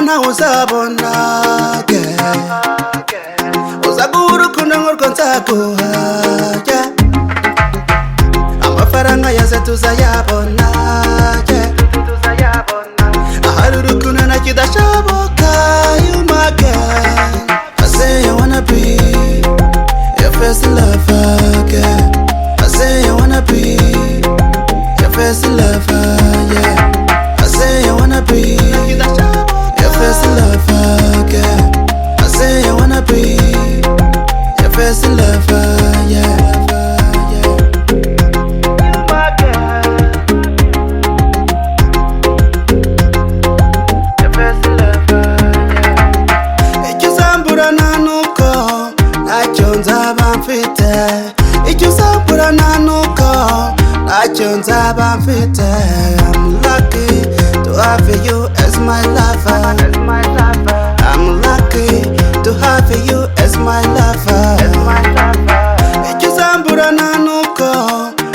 na uzabona ke uzagura urukundo nk'urwo nzaguha amafaranga yose tuzayabona ahari urukundo ntakidashoboka. You my girl, I say I wanna be your first lover, girl. I say I wanna be your first lover, yeah. I say I wanna be your first lover, girl. I say I wanna be your first lover, yeah. I'm lucky to have you as my lover. I'm lucky to have you as my lover. Icyusambura nanuko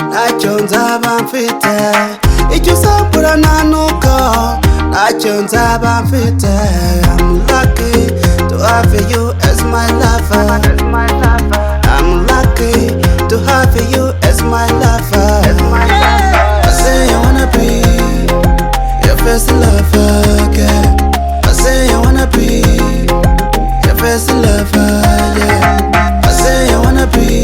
ntacyo nzaba mfite. Icyusambura nanuko ntacyo nzaba mfite. I'm lucky to have you as my lover. I'm lucky to have you as my lover. First lover, girl. I say I wanna be your first lover, yeah. I say I wanna be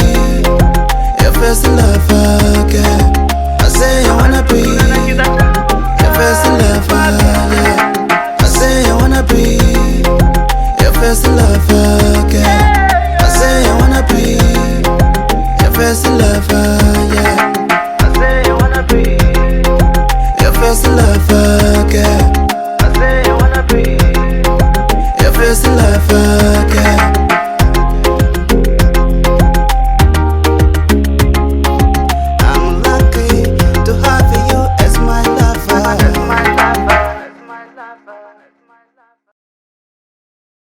your first lover, girl. I say I wanna be your first lover, yeah. I say I wanna be your first lover, girl. I say I wanna be your first lover.